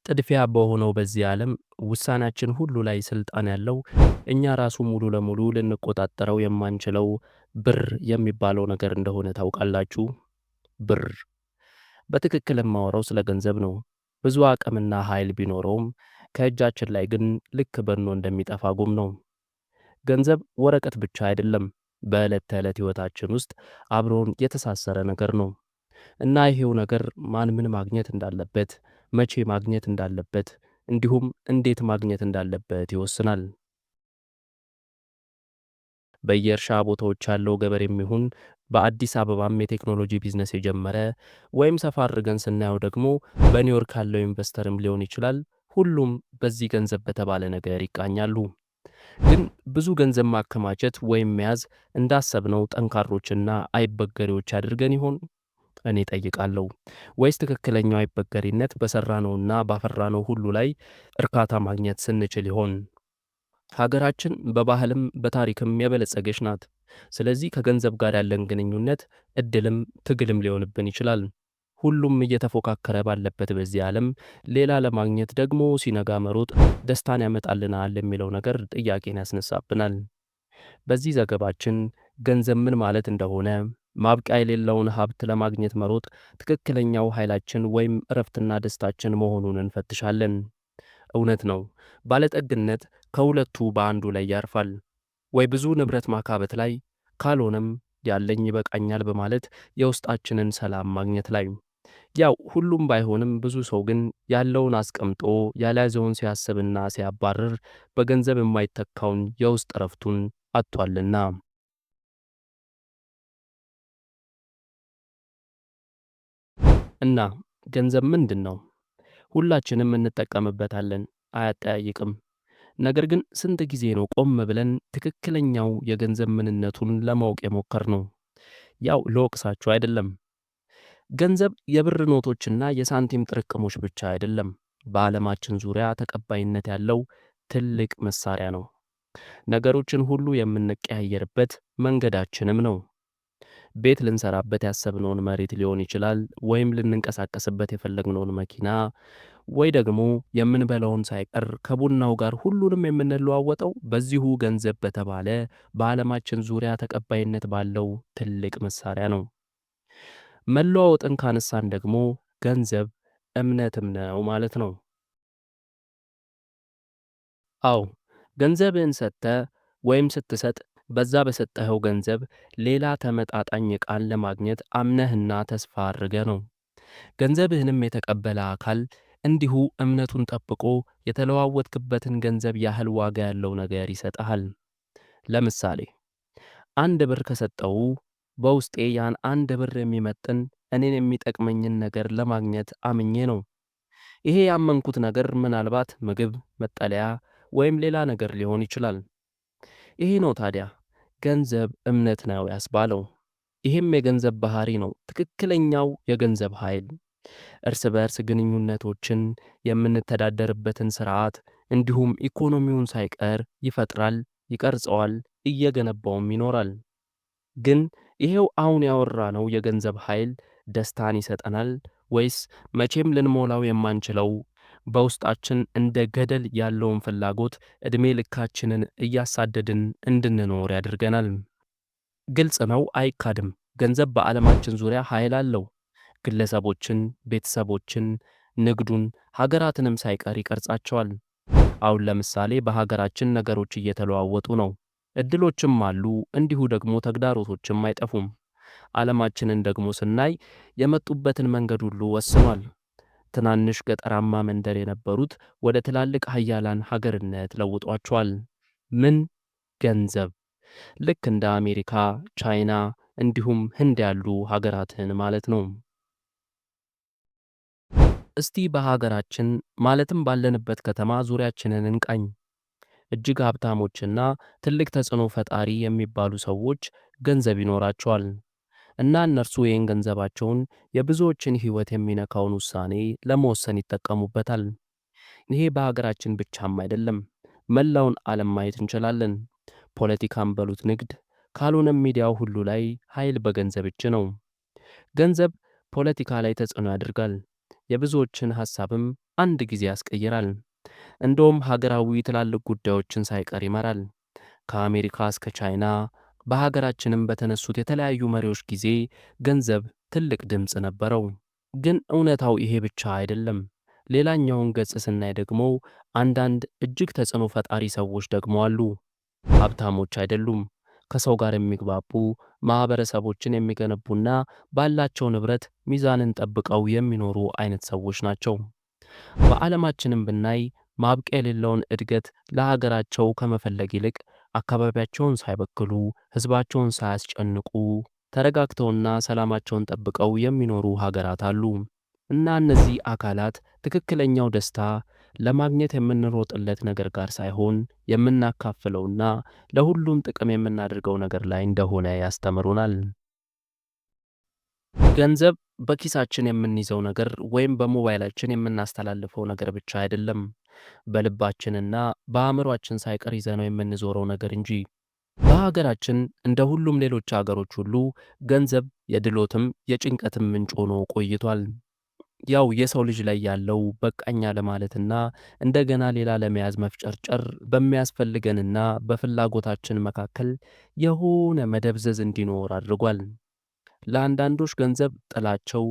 ጥድፊያ በሆነው በዚህ ዓለም ውሳኔያችን ሁሉ ላይ ስልጣን ያለው እኛ ራሱ ሙሉ ለሙሉ ልንቆጣጠረው የማንችለው ብር የሚባለው ነገር እንደሆነ ታውቃላችሁ? ብር። በትክክል የማወራው ስለ ገንዘብ ነው። ብዙ አቅምና ኃይል ቢኖረውም ከእጃችን ላይ ግን ልክ በኖ እንደሚጠፋ ጉም ነው። ገንዘብ ወረቀት ብቻ አይደለም፣ በዕለት ተዕለት ሕይወታችን ውስጥ አብሮን የተሳሰረ ነገር ነው። እና ይሄው ነገር ማን ምን ማግኘት እንዳለበት፣ መቼ ማግኘት እንዳለበት፣ እንዲሁም እንዴት ማግኘት እንዳለበት ይወስናል። በየእርሻ ቦታዎች ያለው ገበሬም ይሁን በአዲስ አበባም የቴክኖሎጂ ቢዝነስ የጀመረ ወይም ሰፋ አድርገን ስናየው ደግሞ በኒውዮርክ ያለው ኢንቨስተርም ሊሆን ይችላል። ሁሉም በዚህ ገንዘብ በተባለ ነገር ይቃኛሉ። ግን ብዙ ገንዘብ ማከማቸት ወይም መያዝ እንዳሰብነው ጠንካሮችና አይበገሬዎች ያድርገን ይሆን? እኔ ጠይቃለሁ። ወይስ ትክክለኛው አይበገሬነት በሠራነውና ባፈራነው ሁሉ ላይ እርካታ ማግኘት ስንችል ይሆን? ሀገራችን በባህልም በታሪክም የበለጸገች ናት። ስለዚህ ከገንዘብ ጋር ያለን ግንኙነት ዕድልም ትግልም ሊሆንብን ይችላል። ሁሉም እየተፎካከረ ባለበት በዚህ ዓለም ሌላ ለማግኘት ደግሞ ሲነጋ መሮጥ ደስታን ያመጣልናል የሚለው ነገር ጥያቄን ያስነሳብናል። በዚህ ዘገባችን ገንዘብ ምን ማለት እንደሆነ፣ ማብቂያ የሌለውን ሀብት ለማግኘት መሮጥ ትክክለኛው ኃይላችን ወይም እረፍትና ደስታችን መሆኑን እንፈትሻለን። እውነት ነው፣ ባለጠግነት ከሁለቱ በአንዱ ላይ ያርፋል። ወይ ብዙ ንብረት ማካበት ላይ፣ ካልሆነም ያለኝ ይበቃኛል በማለት የውስጣችንን ሰላም ማግኘት ላይ። ያው ሁሉም ባይሆንም ብዙ ሰው ግን ያለውን አስቀምጦ ያልያዘውን ሲያስብና ሲያባርር በገንዘብ የማይተካውን የውስጥ እረፍቱን አጥቷልና። እና ገንዘብ ምንድን ነው? ሁላችንም እንጠቀምበታለን፣ አያጠያይቅም። ነገር ግን ስንት ጊዜ ነው ቆም ብለን ትክክለኛው የገንዘብ ምንነቱን ለማወቅ የሞከርነው? ያው ልወቅሳችሁ አይደለም። ገንዘብ የብር ኖቶችና የሳንቲም ጥርቅሞች ብቻ አይደለም። በዓለማችን ዙሪያ ተቀባይነት ያለው ትልቅ መሳሪያ ነው። ነገሮችን ሁሉ የምንቀያየርበት መንገዳችንም ነው። ቤት ልንሰራበት ያሰብነውን መሬት ሊሆን ይችላል፣ ወይም ልንንቀሳቀስበት የፈለግነውን መኪና፣ ወይ ደግሞ የምንበላውን ሳይቀር ከቡናው ጋር ሁሉንም የምንለዋወጠው በዚሁ ገንዘብ በተባለ በዓለማችን ዙሪያ ተቀባይነት ባለው ትልቅ መሳሪያ ነው። መለዋወጥን ካነሳን ደግሞ ገንዘብ እምነትም ነው ማለት ነው። አዎ፣ ገንዘብህን ሰጥተህ ወይም ስትሰጥ በዛ በሰጠኸው ገንዘብ ሌላ ተመጣጣኝ ዕቃን ለማግኘት አምነህና ተስፋ አድርገህ ነው። ገንዘብህንም የተቀበለ አካል እንዲሁ እምነቱን ጠብቆ የተለዋወጥክበትን ገንዘብ ያህል ዋጋ ያለው ነገር ይሰጥሃል። ለምሳሌ 1 ብር ከሰጠው በውስጤ ያን 1 ብር የሚመጥን እኔን የሚጠቅመኝን ነገር ለማግኘት አምኜ ነው። ይሄ ያመንኩት ነገር ምናልባት ምግብ፣ መጠለያ ወይም ሌላ ነገር ሊሆን ይችላል። ይሄ ነው ታዲያ ገንዘብ እምነት ነው ያስባለው። ይህም የገንዘብ ባህሪ ነው፣ ትክክለኛው የገንዘብ ኃይል። እርስ በእርስ ግንኙነቶችን፣ የምንተዳደርበትን ሥርዓት እንዲሁም ኢኮኖሚውን ሳይቀር ይፈጥራል፣ ይቀርጸዋል፣ እየገነባውም ይኖራል። ግን ይሄው አሁን ያወራነው የገንዘብ ኃይል ደስታን ይሰጠናል ወይስ መቼም ልንሞላው የማንችለው በውስጣችን እንደ ገደል ያለውን ፍላጎት ዕድሜ ልካችንን እያሳደድን እንድንኖር ያደርገናል? ግልጽ ነው፣ አይካድም። ገንዘብ በዓለማችን ዙሪያ ኃይል አለው። ግለሰቦችን፣ ቤተሰቦችን፣ ንግዱን፣ ሀገራትንም ሳይቀር ይቀርጻቸዋል። አሁን ለምሳሌ በሀገራችን ነገሮች እየተለዋወጡ ነው። ዕድሎችም አሉ፣ እንዲሁ ደግሞ ተግዳሮቶችም አይጠፉም። ዓለማችንን ደግሞ ስናይ የመጡበትን መንገድ ሁሉ ወስኗል። ትናንሽ ገጠራማ መንደር የነበሩት ወደ ትላልቅ ሀያላን ሀገርነት ለውጧቸዋል። ምን? ገንዘብ። ልክ እንደ አሜሪካ፣ ቻይና እንዲሁም ህንድ ያሉ ሀገራትን ማለት ነው። እስቲ በሀገራችን ማለትም ባለንበት ከተማ ዙሪያችንን እንቃኝ። እጅግ ሀብታሞችና ትልቅ ተጽዕኖ ፈጣሪ የሚባሉ ሰዎች ገንዘብ ይኖራቸዋል እና እነርሱ ይህን ገንዘባቸውን የብዙዎችን ሕይወት የሚነካውን ውሳኔ ለመወሰን ይጠቀሙበታል። ይሄ በሀገራችን ብቻም አይደለም፣ መላውን ዓለም ማየት እንችላለን። ፖለቲካም በሉት ንግድ፣ ካልሆነም ሚዲያው ሁሉ ላይ ኃይል በገንዘብ እጅ ነው። ገንዘብ ፖለቲካ ላይ ተጽዕኖ ያደርጋል፣ የብዙዎችን ሐሳብም አንድ ጊዜ ያስቀይራል። እንደውም ሀገራዊ ትላልቅ ጉዳዮችን ሳይቀር ይመራል። ከአሜሪካ እስከ ቻይና በሀገራችንም በተነሱት የተለያዩ መሪዎች ጊዜ ገንዘብ ትልቅ ድምፅ ነበረው። ግን እውነታው ይሄ ብቻ አይደለም። ሌላኛውን ገጽ ስናይ ደግሞ አንዳንድ እጅግ ተጽዕኖ ፈጣሪ ሰዎች ደግሞ አሉ። ሀብታሞች አይደሉም። ከሰው ጋር የሚግባቡ ማኅበረሰቦችን የሚገነቡና ባላቸው ንብረት ሚዛንን ጠብቀው የሚኖሩ አይነት ሰዎች ናቸው። በዓለማችንም ብናይ ማብቂያ የሌለውን እድገት ለሀገራቸው ከመፈለግ ይልቅ አካባቢያቸውን ሳይበክሉ፣ ሕዝባቸውን ሳያስጨንቁ ተረጋግተውና ሰላማቸውን ጠብቀው የሚኖሩ ሀገራት አሉ። እና እነዚህ አካላት ትክክለኛው ደስታ ለማግኘት የምንሮጥለት ነገር ጋር ሳይሆን የምናካፍለውና ለሁሉም ጥቅም የምናደርገው ነገር ላይ እንደሆነ ያስተምሩናል። ገንዘብ በኪሳችን የምንይዘው ነገር ወይም በሞባይላችን የምናስተላልፈው ነገር ብቻ አይደለም፣ በልባችንና በአእምሯችን ሳይቀር ይዘነው የምንዞረው ነገር እንጂ። በሀገራችን እንደ ሁሉም ሌሎች አገሮች ሁሉ ገንዘብ የድሎትም የጭንቀትም ምንጭ ሆኖ ቆይቷል። ያው የሰው ልጅ ላይ ያለው በቃኛ ለማለትና እንደገና ሌላ ለመያዝ መፍጨርጨር በሚያስፈልገንና በፍላጎታችን መካከል የሆነ መደብዘዝ እንዲኖር አድርጓል። ለአንዳንዶች ገንዘብ ጥላቸው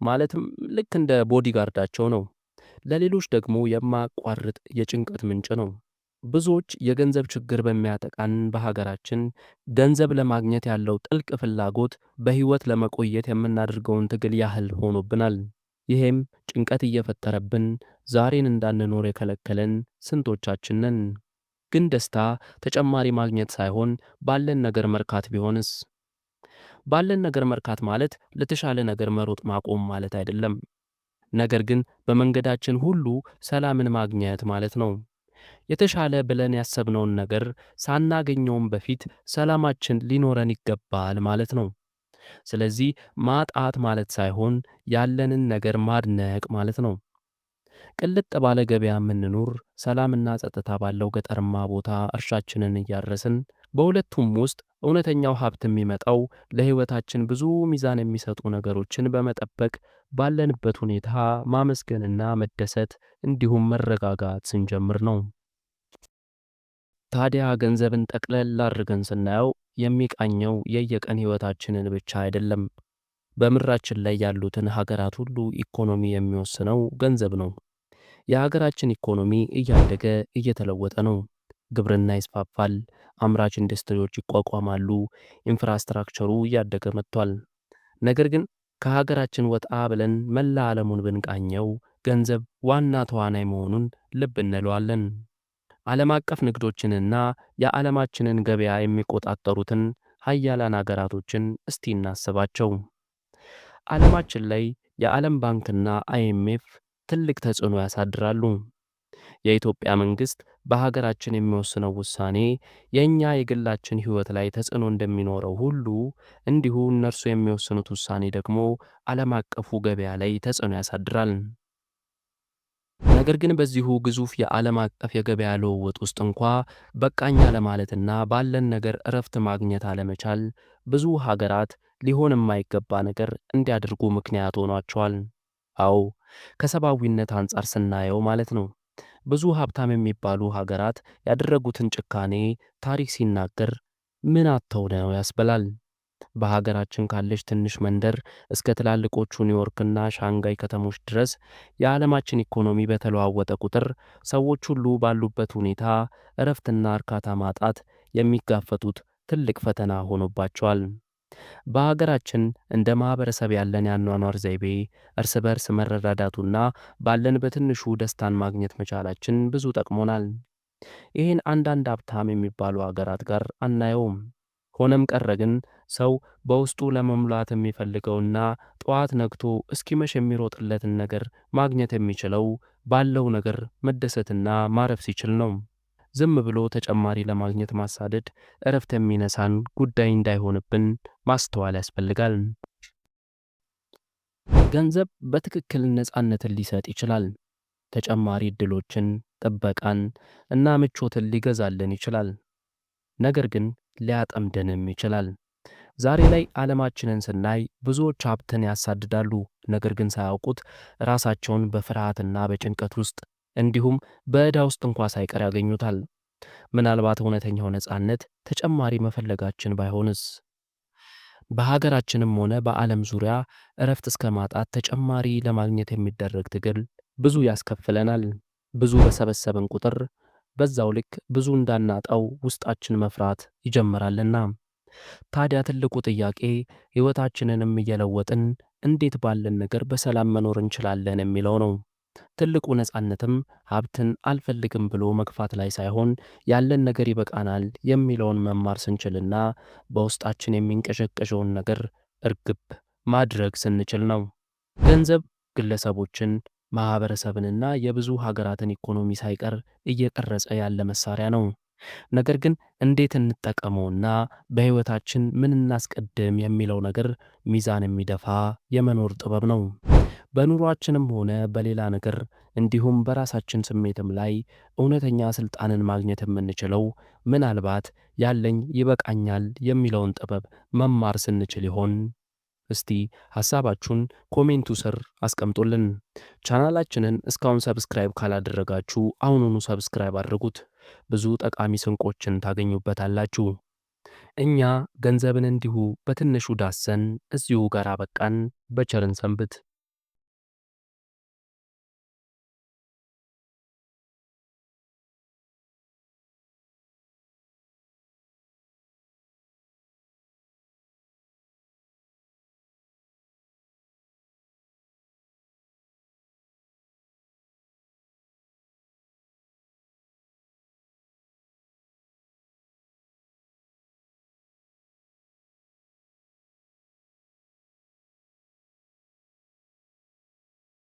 ማለትም ልክ እንደ ቦዲጋርዳቸው ነው። ለሌሎች ደግሞ የማያቋርጥ የጭንቀት ምንጭ ነው። ብዙዎች የገንዘብ ችግር በሚያጠቃን በሀገራችን ገንዘብ ለማግኘት ያለው ጥልቅ ፍላጎት በሕይወት ለመቆየት የምናደርገውን ትግል ያህል ሆኖብናል። ይሄም ጭንቀት እየፈጠረብን ዛሬን እንዳንኖር የከለከለን ስንቶቻችን ነን? ግን ደስታ ተጨማሪ ማግኘት ሳይሆን ባለን ነገር መርካት ቢሆንስ? ባለን ነገር መርካት ማለት ለተሻለ ነገር መሮጥ ማቆም ማለት አይደለም። ነገር ግን በመንገዳችን ሁሉ ሰላምን ማግኘት ማለት ነው። የተሻለ ብለን ያሰብነውን ነገር ሳናገኘውም በፊት ሰላማችን ሊኖረን ይገባል ማለት ነው። ስለዚህ ማጣት ማለት ሳይሆን ያለንን ነገር ማድነቅ ማለት ነው። ቅልጥ ባለ ገበያ የምንኖር ሰላምና ጸጥታ ባለው ገጠርማ ቦታ እርሻችንን እያረስን በሁለቱም ውስጥ እውነተኛው ሀብት የሚመጣው ለሕይወታችን ብዙ ሚዛን የሚሰጡ ነገሮችን በመጠበቅ ባለንበት ሁኔታ ማመስገንና መደሰት እንዲሁም መረጋጋት ስንጀምር ነው። ታዲያ ገንዘብን ጠቅለል አድርገን ስናየው የሚቃኘው የየቀን ሕይወታችንን ብቻ አይደለም። በምድራችን ላይ ያሉትን ሀገራት ሁሉ ኢኮኖሚ የሚወስነው ገንዘብ ነው። የሀገራችን ኢኮኖሚ እያደገ እየተለወጠ ነው። ግብርና ይስፋፋል፣ አምራች ኢንዱስትሪዎች ይቋቋማሉ፣ ኢንፍራስትራክቸሩ እያደገ መጥቷል። ነገር ግን ከሀገራችን ወጣ ብለን መላ ዓለሙን ብንቃኘው ገንዘብ ዋና ተዋናይ መሆኑን ልብ እንለዋለን። ዓለም አቀፍ ንግዶችንና የዓለማችንን ገበያ የሚቆጣጠሩትን ሀያላን አገራቶችን እስቲ እናስባቸው። ዓለማችን ላይ የዓለም ባንክና አይኤምኤፍ ትልቅ ተጽዕኖ ያሳድራሉ። የኢትዮጵያ መንግሥት በሀገራችን የሚወስነው ውሳኔ የእኛ የግላችን ሕይወት ላይ ተጽዕኖ እንደሚኖረው ሁሉ እንዲሁ እነርሱ የሚወስኑት ውሳኔ ደግሞ ዓለም አቀፉ ገበያ ላይ ተጽዕኖ ያሳድራል። ነገር ግን በዚሁ ግዙፍ የዓለም አቀፍ የገበያ ልውውጥ ውስጥ እንኳ በቃኛ ለማለትና ባለን ነገር እረፍት ማግኘት አለመቻል ብዙ ሀገራት ሊሆን የማይገባ ነገር እንዲያደርጉ ምክንያት ሆኗቸዋል። አዎ ከሰብአዊነት አንጻር ስናየው ማለት ነው። ብዙ ሀብታም የሚባሉ ሀገራት ያደረጉትን ጭካኔ ታሪክ ሲናገር ምን አጥተው ነው ያስበላል። በሀገራችን ካለች ትንሽ መንደር እስከ ትላልቆቹ ኒውዮርክና ሻንጋይ ከተሞች ድረስ የዓለማችን ኢኮኖሚ በተለዋወጠ ቁጥር ሰዎች ሁሉ ባሉበት ሁኔታ እረፍትና እርካታ ማጣት የሚጋፈጡት ትልቅ ፈተና ሆኖባቸዋል። በሀገራችን እንደ ማኅበረሰብ ያለን የአኗኗር ዘይቤ እርስ በርስ መረዳዳቱና ባለን በትንሹ ደስታን ማግኘት መቻላችን ብዙ ጠቅሞናል። ይህን አንዳንድ ሀብታም የሚባሉ አገራት ጋር አናየውም። ሆነም ቀረ ግን ሰው በውስጡ ለመሙላት የሚፈልገውና ጠዋት ነግቶ እስኪመሽ የሚሮጥለትን ነገር ማግኘት የሚችለው ባለው ነገር መደሰትና ማረፍ ሲችል ነው። ዝም ብሎ ተጨማሪ ለማግኘት ማሳደድ እረፍት የሚነሳን ጉዳይ እንዳይሆንብን ማስተዋል ያስፈልጋል። ገንዘብ በትክክል ነፃነትን ሊሰጥ ይችላል። ተጨማሪ ዕድሎችን፣ ጥበቃን እና ምቾትን ሊገዛልን ይችላል። ነገር ግን ሊያጠምደንም ይችላል። ዛሬ ላይ ዓለማችንን ስናይ ብዙዎች ሀብትን ያሳድዳሉ፣ ነገር ግን ሳያውቁት ራሳቸውን በፍርሃትና በጭንቀት ውስጥ እንዲሁም በዕዳ ውስጥ እንኳ ሳይቀር ያገኙታል። ምናልባት እውነተኛው ነፃነት ተጨማሪ መፈለጋችን ባይሆንስ? በሀገራችንም ሆነ በዓለም ዙሪያ እረፍት እስከ ማጣት ተጨማሪ ለማግኘት የሚደረግ ትግል ብዙ ያስከፍለናል። ብዙ በሰበሰብን ቁጥር በዛው ልክ ብዙ እንዳናጣው ውስጣችን መፍራት ይጀምራልና። ታዲያ ትልቁ ጥያቄ ሕይወታችንንም እየለወጥን እንዴት ባለን ነገር በሰላም መኖር እንችላለን የሚለው ነው። ትልቁ ነፃነትም ሀብትን አልፈልግም ብሎ መግፋት ላይ ሳይሆን ያለን ነገር ይበቃናል የሚለውን መማር ስንችልና በውስጣችን የሚንቀዠቀዠውን ነገር እርግብ ማድረግ ስንችል ነው። ገንዘብ ግለሰቦችን፣ ማኅበረሰብንና የብዙ ሀገራትን ኢኮኖሚ ሳይቀር እየቀረጸ ያለ መሣሪያ ነው። ነገር ግን እንዴት እንጠቀመውና በሕይወታችን ምን እናስቀድም የሚለው ነገር ሚዛን የሚደፋ የመኖር ጥበብ ነው። በኑሯችንም ሆነ በሌላ ነገር እንዲሁም በራሳችን ስሜትም ላይ እውነተኛ ሥልጣንን ማግኘት የምንችለው ምናልባት ያለኝ ይበቃኛል የሚለውን ጥበብ መማር ስንችል ይሆን? እስቲ ሐሳባችሁን ኮሜንቱ ስር አስቀምጡልን። ቻናላችንን እስካሁን ሰብስክራይብ ካላደረጋችሁ አሁኑኑ ሰብስክራይብ አድርጉት። ብዙ ጠቃሚ ስንቆችን ታገኙበታላችሁ። እኛ ገንዘብን እንዲሁ በትንሹ ዳሰን እዚሁ ጋር አበቃን። በቸርን ሰንብት።